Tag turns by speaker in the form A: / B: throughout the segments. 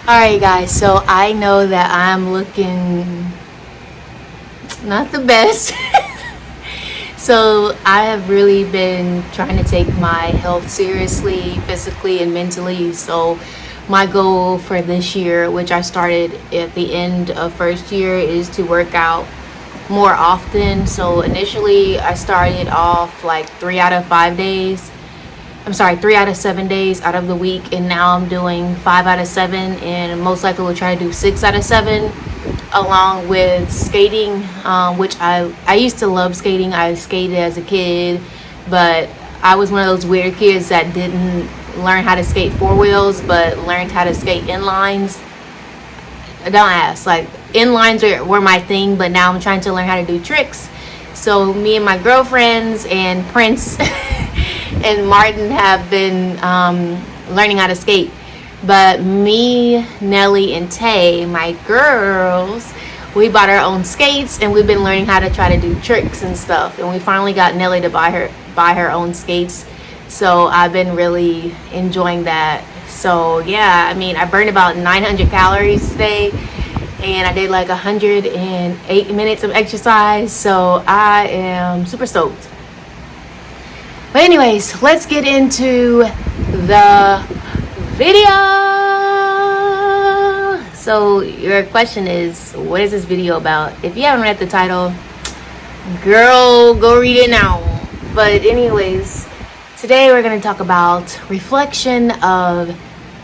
A: Alright guys, so I know that I'm looking not the best. So I have really been trying to take my health seriously, physically and mentally. So my goal for this year, which I started at the end of first year, is to work out more often. So initially I started off like 3 out of 7 days out of the week, and now I'm doing 5 out of 7, and most likely will try to do 6 out of 7, along with skating, which I used to love skating. I skated as a kid, but I was one of those weird kids that didn't learn how to skate four wheels but learned how to skate inlines. Don't ask, like, inlines were my thing, but now I'm trying to learn how to do tricks. So me and my girlfriends and Prince and Martin have been learning how to skate. But me, Nelly, and Tay, my girls, we bought our own skates, and we've been learning how to try to do tricks and stuff. And we finally got Nelly to buy her own skates. So I've been really enjoying that. So yeah, I mean, I burned about 900 calories today, and I did like 108 minutes of exercise. So I am super stoked. But anyways, let's get into the video. So your question is, what is this video about? If you haven't read the title, girl, go read it now. But anyways, today we're going to talk about reflection of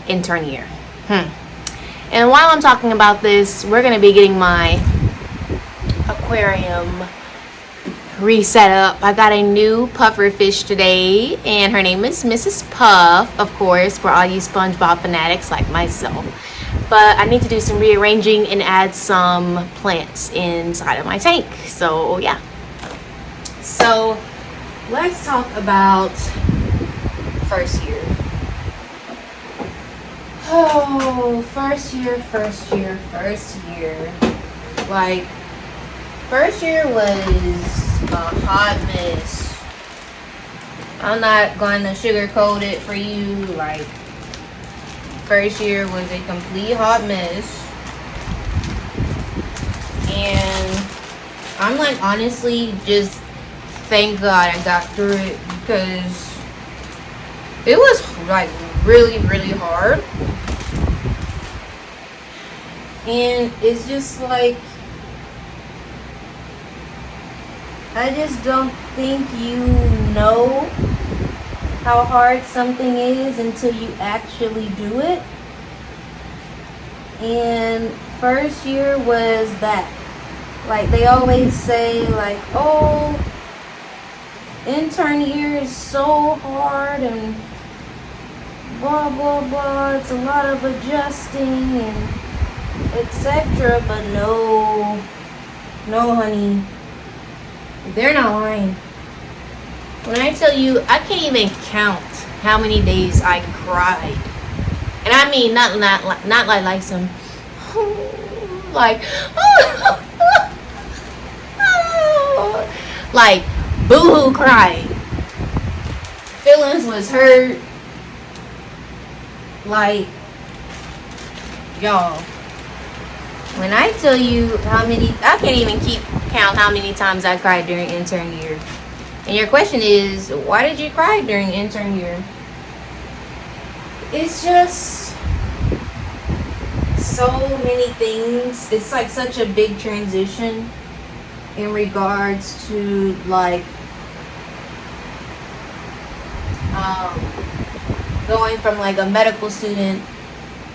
A: intern year. And while I'm talking about this, we're going to be getting my aquarium reset up. I got a new puffer fish today, and her name is Mrs. Puff, of course, for all you SpongeBob fanatics like myself. But I need to do some rearranging and add some plants inside of my tank. So yeah. So let's talk about first year. Oh, first year. Like, first year was a hot mess. I'm not going to sugarcoat it for you. Like, first year was a complete hot mess. And I'm like, honestly, just thank God I got through it, because it was like really, really hard. And it's just like, I just don't think you know how hard something is until you actually do it. And first year was that. Like, they always say, like, oh, intern year is so hard and blah, blah, blah. It's a lot of adjusting and etc. But no, honey. They're not lying. When I tell you, I can't even count how many days I cried. And I mean, not like some, like, like boo-hoo crying. Feelings was hurt. Like, y'all, when I tell you how many, I can't even count how many times I cried during intern year. And your question is, why did you cry during intern year? It's just so many things. It's like such a big transition in regards to, like, going from like a medical student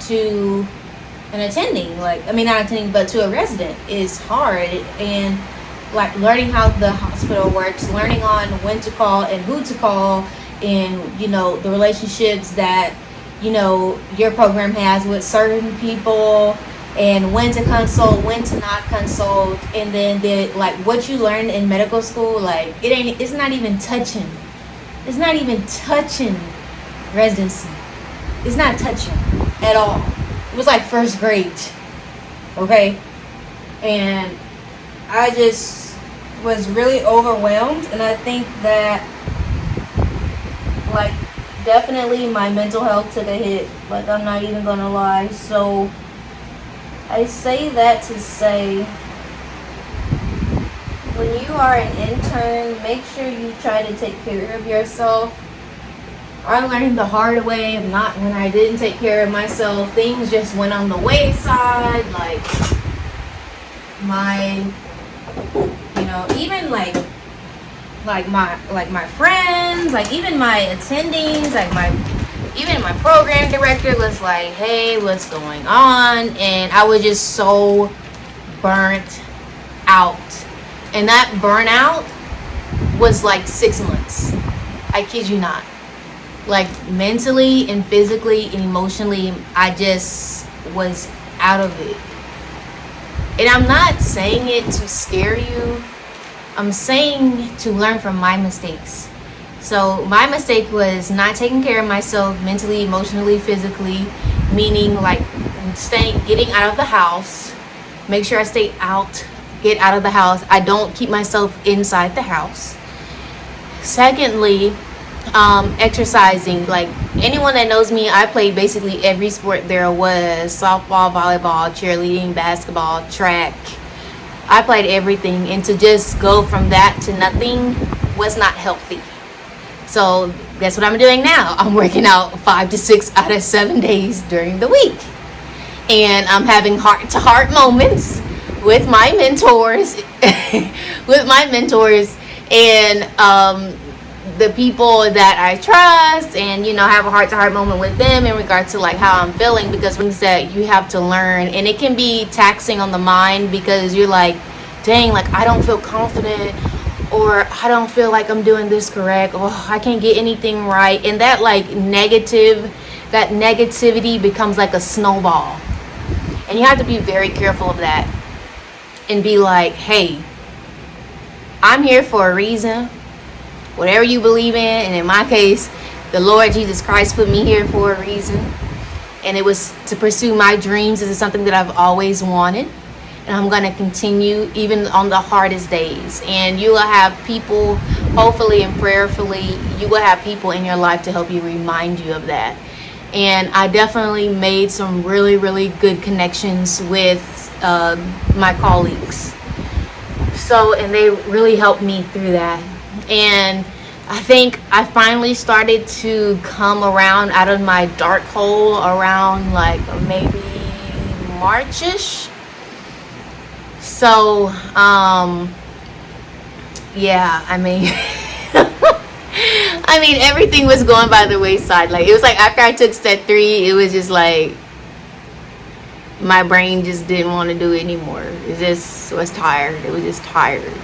A: to an attending, like, I mean, not attending, but to a resident is hard. And like learning how the hospital works, learning on when to call and who to call, and, you know, the relationships that, you know, your program has with certain people, and when to consult, when to not consult. And then like what you learn in medical school, like, it's not even touching residency. It's not touching at all. It was like first grade, okay? And I just was really overwhelmed. And I think that, like, definitely my mental health took a hit. Like, I'm not even gonna lie. So I say that to say, when you are an intern, make sure you try to take care of yourself. I learned the hard way of not, when I didn't take care of myself, things just went on the wayside. Like my, even like my friends, like even my attendings, like even my program director was like, hey, what's going on? And I was just so burnt out. And that burnout was like 6 months. I kid you not. Like mentally and physically and emotionally, I just was out of it. And I'm not saying it to scare you. I'm saying to learn from my mistakes. So my mistake was not taking care of myself mentally, emotionally, physically, meaning like getting out of the house. Make sure I get out of the house. I don't keep myself inside the house. Secondly, exercising. Like anyone that knows me, I played basically every sport there was: softball, volleyball, cheerleading, basketball, track. I played everything, and to just go from that to nothing was not healthy. So that's what I'm doing now. I'm working out 5 to 6 out of 7 days during the week, and I'm having heart-to-heart moments with my mentors, and the people that I trust, and have a heart-to-heart moment with them in regards to like how I'm feeling, because things that you have to learn, and it can be taxing on the mind because you're like, dang, like I don't feel confident, or I don't feel like I'm doing this correct, or I can't get anything right, and that negativity becomes like a snowball, and you have to be very careful of that and be like, hey, I'm here for a reason. Whatever you believe in, and in my case, the Lord Jesus Christ put me here for a reason, and it was to pursue my dreams. This is something that I've always wanted, and I'm going to continue even on the hardest days. And you will have people, hopefully and prayerfully, you will have people in your life to help you, remind you of that. And I definitely made some really, really good connections with my colleagues. And they really helped me through that. And I think I finally started to come around out of my dark hole around like maybe March-ish. So, yeah, I mean, everything was going by the wayside. Like, it was like after I took step 3, it was just like my brain just didn't want to do it anymore. It just was tired. It was just tired.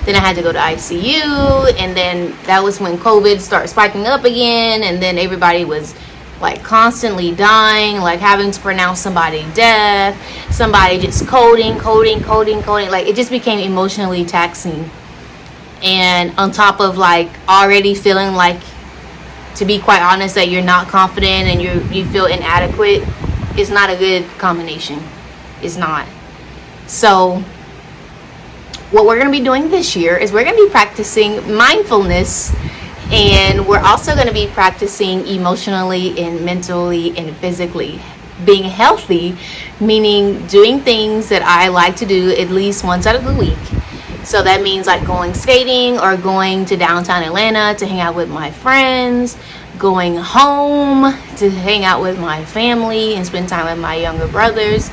A: Then I had to go to ICU, and then that was when COVID started spiking up again, and then everybody was like constantly dying, like having to pronounce somebody dead, somebody just coding. Like it just became emotionally taxing. And on top of like already feeling like, to be quite honest, that you're not confident and you feel inadequate, it's not a good combination. It's not. So what we're going to be doing this year is we're going to be practicing mindfulness, and we're also going to be practicing emotionally and mentally and physically being healthy, meaning doing things that I like to do at least once out of the week. So that means like going skating or going to downtown Atlanta to hang out with my friends, going home to hang out with my family and spend time with my younger brothers.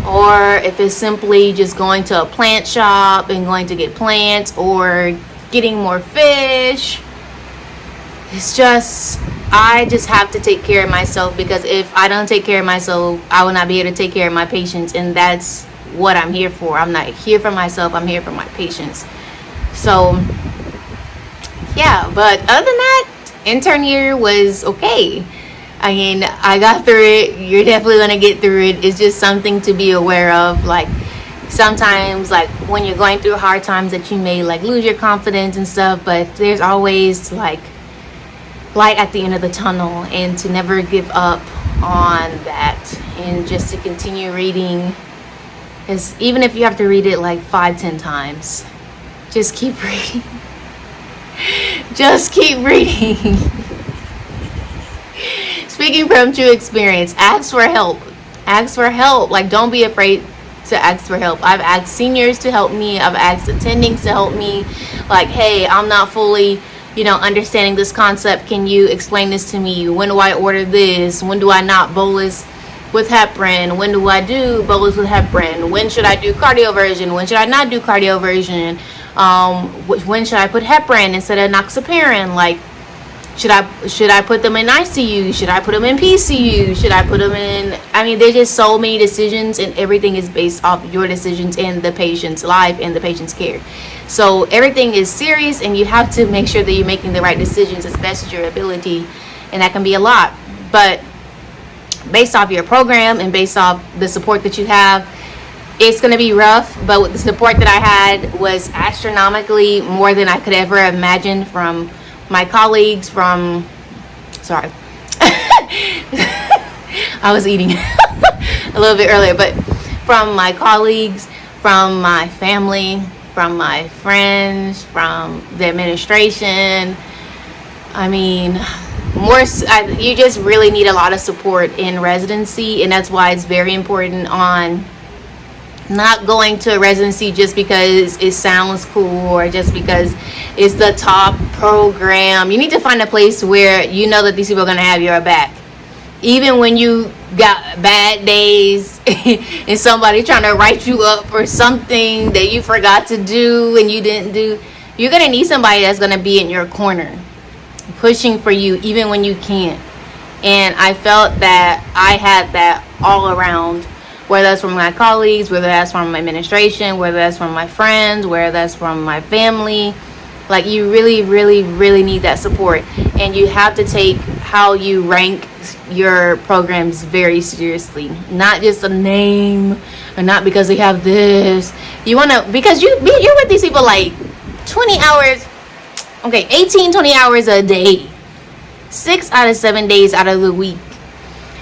A: Or if it's simply just going to a plant shop and going to get plants or getting more fish. It's just, I just have to take care of myself, because if I don't take care of myself, I will not be able to take care of my patients, and that's what I'm here for. I'm not here for myself, I'm here for my patients. So yeah, but other than that, intern year was okay. I mean, I got through it. You're definitely going to get through it. It's just something to be aware of. Like, sometimes, like, when you're going through hard times, that you may, like, lose your confidence and stuff. But there's always, like, light at the end of the tunnel. And to never give up on that. And just to continue reading. Is, even if you have to read it, like, 5-10 times. Just keep reading. Just keep reading. speaking from true experience, ask for help. Ask for help. Like, don't be afraid to ask for help. I've asked seniors to help me. I've asked attendings to help me. Like, hey, I'm not fully, understanding this concept. Can you explain this to me? When do I order this? When do I not bolus with heparin? When do I do bolus with heparin? When should I do cardioversion? When should I not do cardioversion? When should I put heparin instead of enoxaparin? Like, should I put them in ICU? Should I put them in PCU? Should I put them in? I mean, there's just so many decisions, and everything is based off your decisions and the patient's life and the patient's care. So everything is serious, and you have to make sure that you're making the right decisions as best as your ability, and that can be a lot. But based off your program and based off the support that you have, it's going to be rough. But with the support that I had was astronomically more than I could ever imagine from my colleagues, I was eating a little bit earlier, but from my colleagues, from my family, from my friends, from the administration. I mean, you just really need a lot of support in residency, and that's why it's very important on not going to a residency just because it sounds cool or just because it's the top program. You need to find a place where you know that these people are going to have your back. Even when you got bad days and somebody trying to write you up for something that you forgot to do and you didn't do, you're going to need somebody that's going to be in your corner, pushing for you even when you can't. And I felt that I had that all around, whether that's from my colleagues, whether that's from my administration, whether that's from my friends, whether that's from my family. Like, you really, really, really need that support. And you have to take how you rank your programs very seriously. Not just a name, or not because they have this. You want to, because you're with these people like 20 hours, 18, 20 hours a day. 6 out of 7 days out of the week.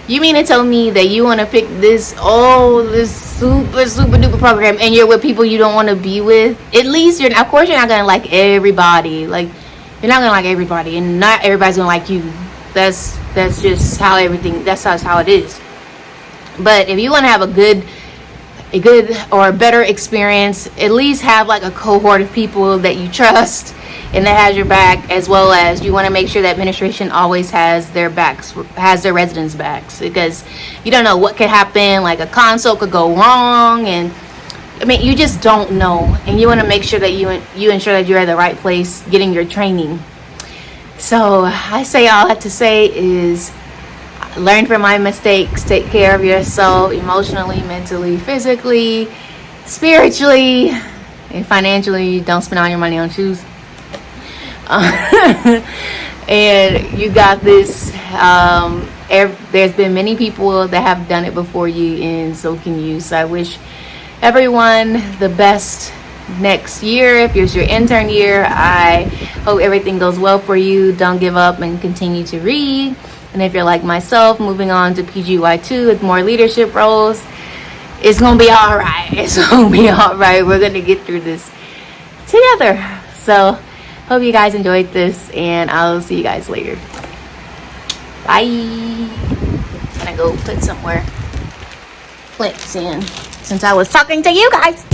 A: You mean to tell me that you want to pick this super, super duper program and you're with people you don't want to be with? At least of course you're not going to like everybody. Like, you're not going to like everybody, and not everybody's going to like you. That's just how that's how it is. But if you want to have a good or a better experience, at least have like a cohort of people that you trust and that has your back, as well as you want to make sure that administration always has their residents' backs, because you don't know what could happen. Like, a consult could go wrong, and I mean, you just don't know, and you want to make sure that you ensure that you're at the right place getting your training. So I say all I have to say is learn from my mistakes, take care of yourself emotionally, mentally, physically, spiritually, and financially. Don't spend all your money on shoes. And you got this. There's been many people that have done it before you, and so can you. So I wish everyone the best next year. If it's your intern year, I hope everything goes well for you. Don't give up and continue to read. And if you're like myself, moving on to PGY2 with more leadership roles, it's gonna be all right. It's gonna be all right. We're gonna get through this together. So hope you guys enjoyed this, and I'll see you guys later. Bye. I'm gonna go put some more clips in since I was talking to you guys.